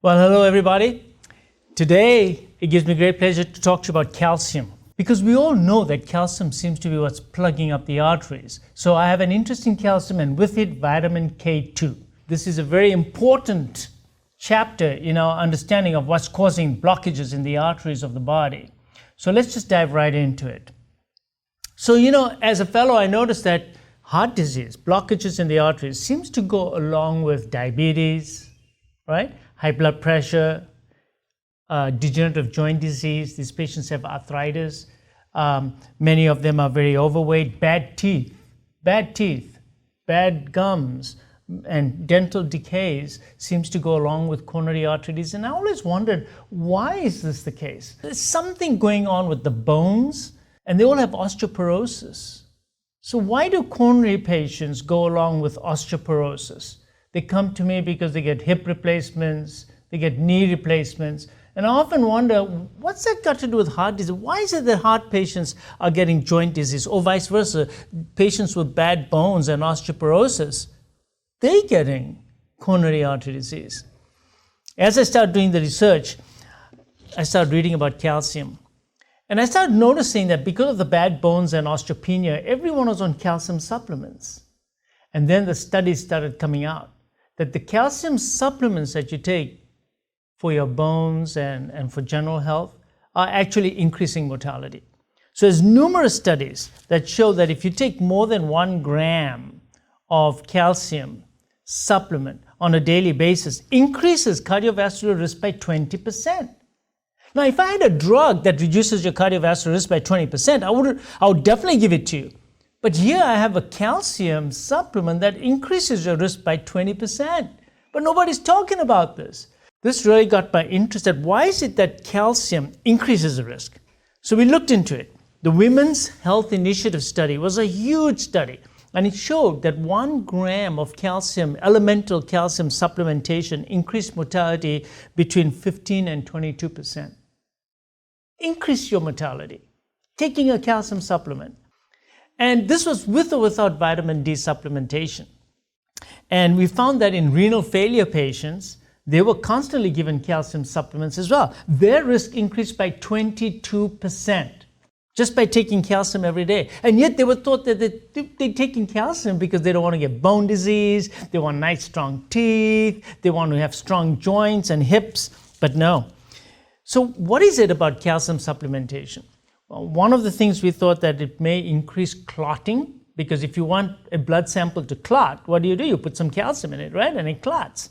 Well, hello everybody. Today, it gives me great pleasure to talk to you about calcium, because we all know that calcium seems to be what's plugging up the arteries. So I have an interest in calcium and with it, vitamin K2. This is a very important chapter in our understanding of what's causing blockages in the arteries of the body. So let's just dive right into it. So, as a fellow, I noticed that heart disease, blockages in the arteries, seems to go along with diabetes, right? High blood pressure, degenerative joint disease. These patients have arthritis. Many of them are very overweight, bad teeth, bad gums, and dental decays seems to go along with coronary artery disease. And I always wondered, why is this the case? There's something going on with the bones, and they all have osteoporosis. So why do coronary patients go along with osteoporosis? They come to me because they get hip replacements, they get knee replacements, and I often wonder, what's that got to do with heart disease? Why is it that heart patients are getting joint disease, or vice versa, patients with bad bones and osteoporosis, they're getting coronary artery disease? As I started doing the research, I started reading about calcium. And I started noticing that because of the bad bones and osteopenia, everyone was on calcium supplements. And then the studies started coming out that the calcium supplements that you take for your bones and for general health are actually increasing mortality. So there's numerous studies that show that if you take more than 1 gram of calcium supplement on a daily basis, increases cardiovascular risk by 20%. Now, if I had a drug that reduces your cardiovascular risk by 20%, I would definitely give it to you. But here I have a calcium supplement that increases your risk by 20%. But nobody's talking about this. This really got my interest at why is it that calcium increases the risk? So we looked into it. The Women's Health Initiative study was a huge study, and it showed that 1 gram of calcium, elemental calcium supplementation, increased mortality between 15 and 22%. Increase your mortality, taking a calcium supplement. And this was with or without vitamin D supplementation. And we found that in renal failure patients, they were constantly given calcium supplements as well. Their risk increased by 22% just by taking calcium every day. And yet they were thought that they're taking calcium because they don't want to get bone disease, they want nice strong teeth, they want to have strong joints and hips, but no. So what is it about calcium supplementation? Well, one of the things we thought that it may increase clotting, because if you want a blood sample to clot, what do? You put some calcium in it, right? And it clots.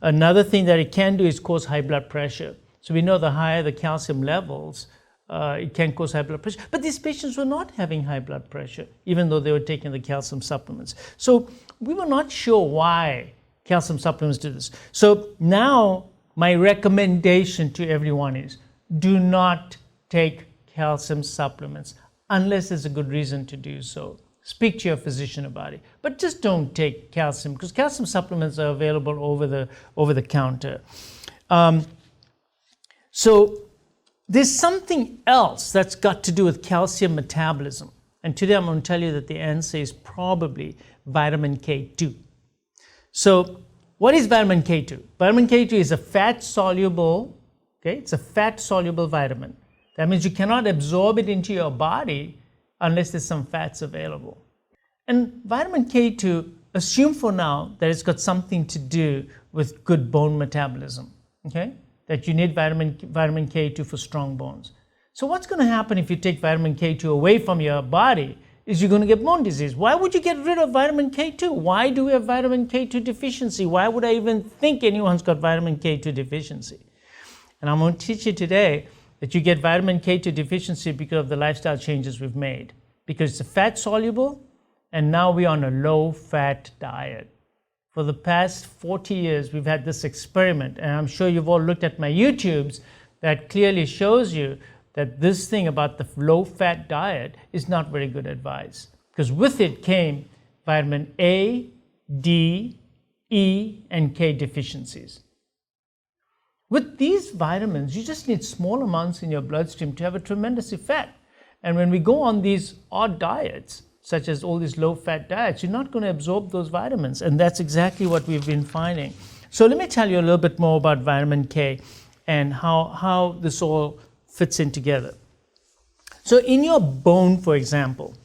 Another thing that it can do is cause high blood pressure. So we know the higher the calcium levels, it can cause high blood pressure. But these patients were not having high blood pressure, even though they were taking the calcium supplements. So we were not sure why calcium supplements do this. So now my recommendation to everyone is do not take calcium supplements unless there's a good reason to do so. Speak to your physician about it, but just don't take calcium, because calcium supplements are available over the counter. So there's something else that's got to do with calcium metabolism, and today I'm going to tell you that the answer is probably vitamin K2. So what is vitamin K2? Vitamin K2 is a fat-soluble, it's a fat-soluble vitamin. That means you cannot absorb it into your body unless there's some fats available. And vitamin K2, assume for now that it's got something to do with good bone metabolism, that you need vitamin K2 for strong bones. So what's going to happen if you take vitamin K2 away from your body is you're going to get bone disease. Why would you get rid of vitamin K2? Why do we have vitamin K2 deficiency? Why would I even think anyone's got vitamin K2 deficiency? And I'm going to teach you today that you get vitamin K2 deficiency because of the lifestyle changes we've made. Because it's a fat soluble, and now we're on a low-fat diet. For the past 40 years, we've had this experiment, and I'm sure you've all looked at my YouTubes that clearly shows you that this thing about the low-fat diet is not very good advice. Because with it came vitamin A, D, E, and K deficiencies. With these vitamins, you just need small amounts in your bloodstream to have a tremendous effect. And when we go on these odd diets, such as all these low-fat diets, you're not going to absorb those vitamins. And that's exactly what we've been finding. So let me tell you a little bit more about vitamin K and how this all fits in together. So in your bone, for example,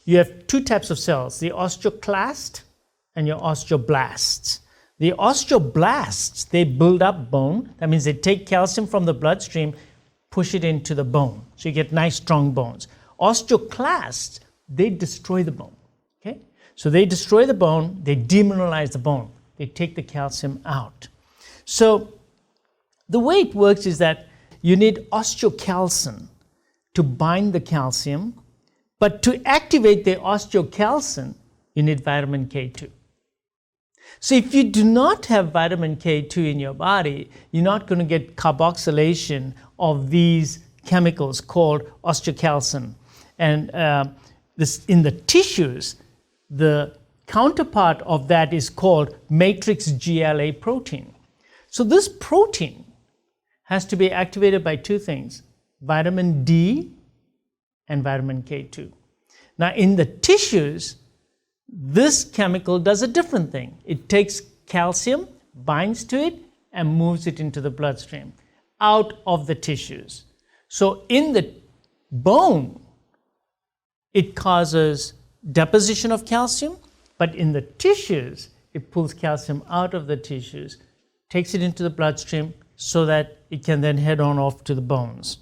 you have two types of cells, the osteoclast and your osteoblasts. The osteoblasts, they build up bone. That means they take calcium from the bloodstream, push it into the bone. So you get nice, strong bones. Osteoclasts, they destroy the bone. Okay? So they destroy the bone, they demineralize the bone. They take the calcium out. So the way it works is that you need osteocalcin to bind the calcium, but to activate the osteocalcin, you need vitamin K2. So if you do not have vitamin K2 in your body, you're not going to get carboxylation of these chemicals called osteocalcin. And this in the tissues, the counterpart of that is called matrix GLA protein. So this protein has to be activated by two things, vitamin D and vitamin K2. Now in the tissues, this chemical does a different thing. It takes calcium, binds to it, and moves it into the bloodstream, out of the tissues. So in the bone, it causes deposition of calcium, but in the tissues, it pulls calcium out of the tissues, takes it into the bloodstream so that it can then head on off to the bones.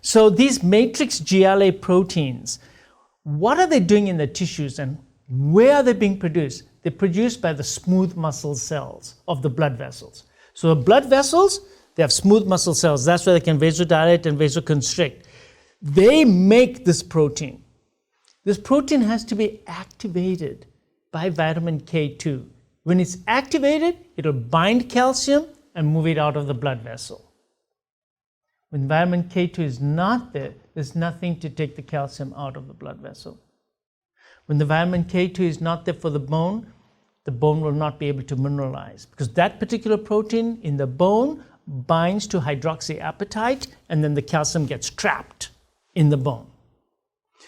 So these matrix GLA proteins, what are they doing in the tissues and where are they being produced? They're produced by the smooth muscle cells of the blood vessels. So the blood vessels, they have smooth muscle cells. That's where they can vasodilate and vasoconstrict. They make this protein. This protein has to be activated by vitamin K2. When it's activated, it'll bind calcium and move it out of the blood vessel. When vitamin K2 is not there, there's nothing to take the calcium out of the blood vessel. When the vitamin K2 is not there for the bone will not be able to mineralize because that particular protein in the bone binds to hydroxyapatite and then the calcium gets trapped in the bone.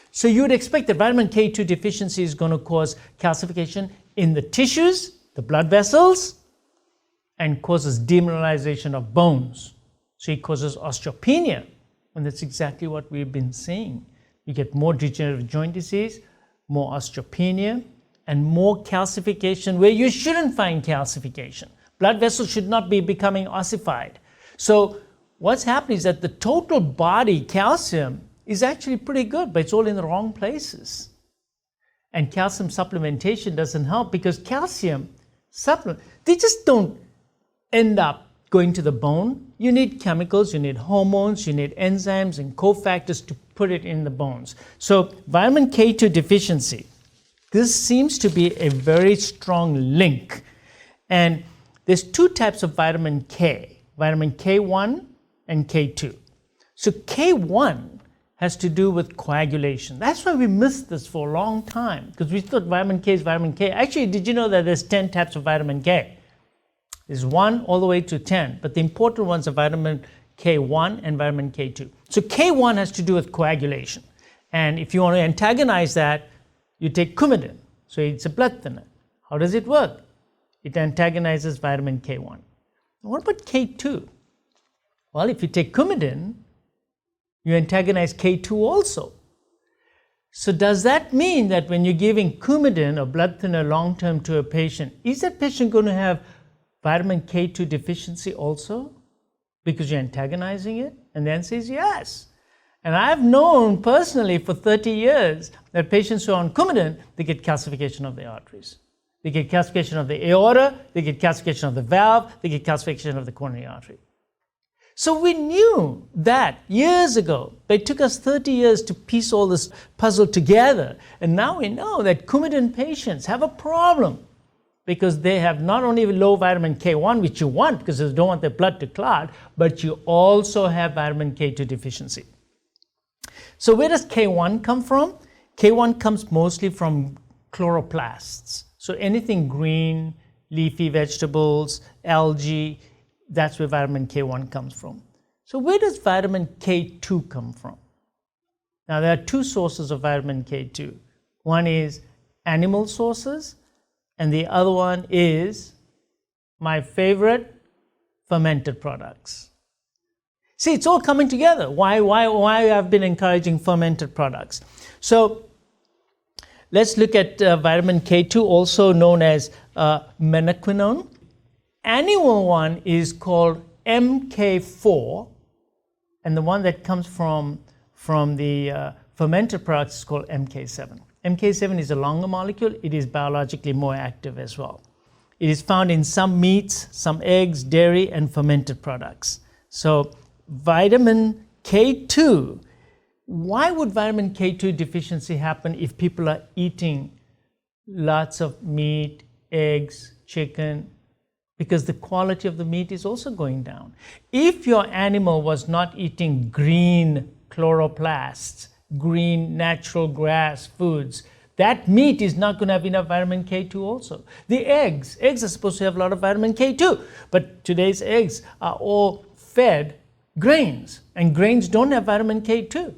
So you would expect that vitamin K2 deficiency is going to cause calcification in the tissues, the blood vessels, and causes demineralization of bones. So it causes osteopenia, and that's exactly what we've been seeing. You get more degenerative joint disease, more osteopenia, and more calcification where you shouldn't find calcification. Blood vessels should not be becoming ossified. So what's happening is that the total body calcium is actually pretty good, but it's all in the wrong places. And calcium supplementation doesn't help because calcium supplement, they just don't end up going to the bone. You need chemicals, you need hormones, you need enzymes and cofactors to put it in the bones. So vitamin K2 deficiency, this seems to be a very strong link. And there's two types of vitamin K, vitamin K1 and K2. So K1 has to do with coagulation. That's why we missed this for a long time, because we thought vitamin K is vitamin K. Actually, did you know that there's 10 types of vitamin K? There's 1 all the way to 10, but the important ones are vitamin K1 and vitamin K2. So K1 has to do with coagulation. And if you want to antagonize that, you take Coumadin. So it's a blood thinner. How does it work? It antagonizes vitamin K1. What about K2? Well, if you take Coumadin, you antagonize K2 also. So does that mean that when you're giving Coumadin or blood thinner long-term to a patient, is that patient going to have vitamin K2 deficiency also because you're antagonizing it? And the answer is yes. And I've known personally for 30 years that patients who are on Coumadin, they get calcification of the arteries. They get calcification of the aorta, they get calcification of the valve, they get calcification of the coronary artery. So we knew that years ago, but it took us 30 years to piece all this puzzle together. And now we know that Coumadin patients have a problem because they have not only low vitamin K1, which you want because you don't want their blood to clot, but you also have vitamin K2 deficiency. So where does K1 come from? K1 comes mostly from chloroplasts. So anything green, leafy vegetables, algae, that's where vitamin K1 comes from. So where does vitamin K2 come from? Now there are two sources of vitamin K2. One is animal sources, and the other one is My favorite, fermented products. See, it's all coming together. Why I've been encouraging fermented products. So let's look at vitamin K2, also known as menaquinone. Animal one is called MK4, and the one that comes from the fermented products is called MK7. MK7 is a longer molecule. It is biologically more active as well. It is found in some meats, some eggs, dairy, and fermented products. So vitamin K2, why would vitamin K2 deficiency happen if people are eating lots of meat, eggs, chicken? Because the quality of the meat is also going down. If your animal was not eating green chloroplasts, green natural grass foods, that meat is not going to have enough vitamin K2 also. The eggs are supposed to have a lot of vitamin K2, but today's eggs are all fed grains, and grains don't have vitamin K2.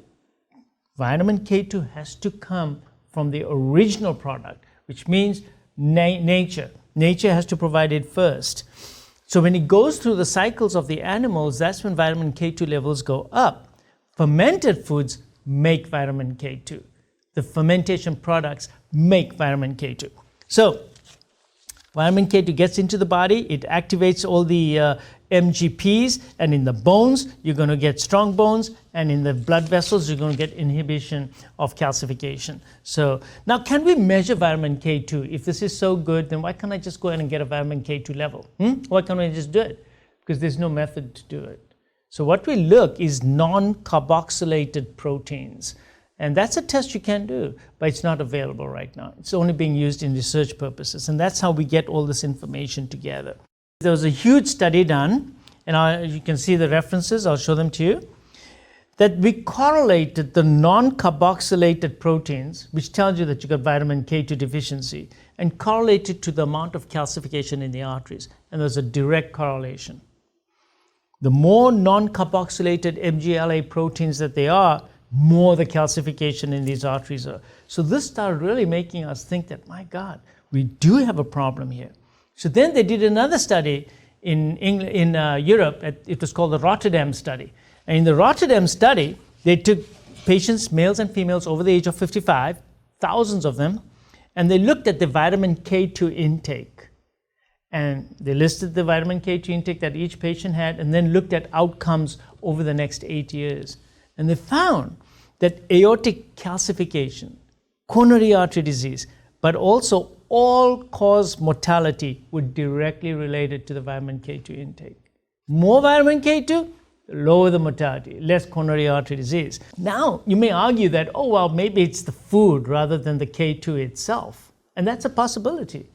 Vitamin K2 has to come from the original product, which means nature. Nature has to provide it first. So when it goes through the cycles of the animals, that's when vitamin K2 levels go up. Fermented foods make vitamin K2. The fermentation products make vitamin K2. So vitamin K2 gets into the body, it activates all the MGPs, and in the bones, you're going to get strong bones, and in the blood vessels, you're going to get inhibition of calcification. So now, can we measure vitamin K2? If this is so good, then why can't I just go ahead and get a vitamin K2 level? Why can't I just do it? Because there's no method to do it. So what we look is non-carboxylated proteins. And that's a test you can do, but it's not available right now. It's only being used in research purposes, and that's how we get all this information together. There was a huge study done, and you can see the references, I'll show them to you, that we correlated the non-carboxylated proteins, which tells you that you got vitamin K2 deficiency, and correlated to the amount of calcification in the arteries, and there's a direct correlation. The more non-carboxylated MGLA proteins that they are, more the calcification in these arteries are. So this started really making us think that, my God, we do have a problem here. So then they did another study in Europe. It was called the Rotterdam study. And in the Rotterdam study, they took patients, males and females over the age of 55, thousands of them, and they looked at the vitamin K2 intake. And they listed the vitamin K2 intake that each patient had, and then looked at outcomes over the next 8 years. And they found that aortic calcification, coronary artery disease, but also all-cause mortality were directly related to the vitamin K2 intake. More vitamin K2, lower the mortality, less coronary artery disease. Now, you may argue that, oh, well, maybe it's the food rather than the K2 itself. And that's a possibility.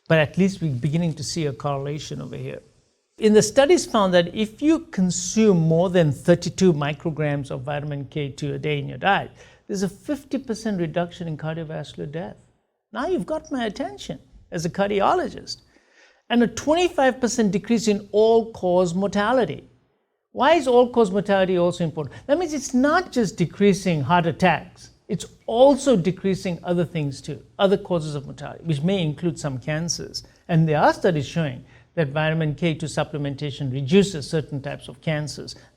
But at least we're beginning to see a correlation over here. In the studies found that if you consume more than 32 micrograms of vitamin K2 a day in your diet, there's a 50% reduction in cardiovascular death. Now you've got my attention as a cardiologist. And a 25% decrease in all-cause mortality. Why is all-cause mortality also important? That means it's not just decreasing heart attacks, it's also decreasing other things too, other causes of mortality, which may include some cancers. And there are studies showing that vitamin K2 supplementation reduces certain types of cancers.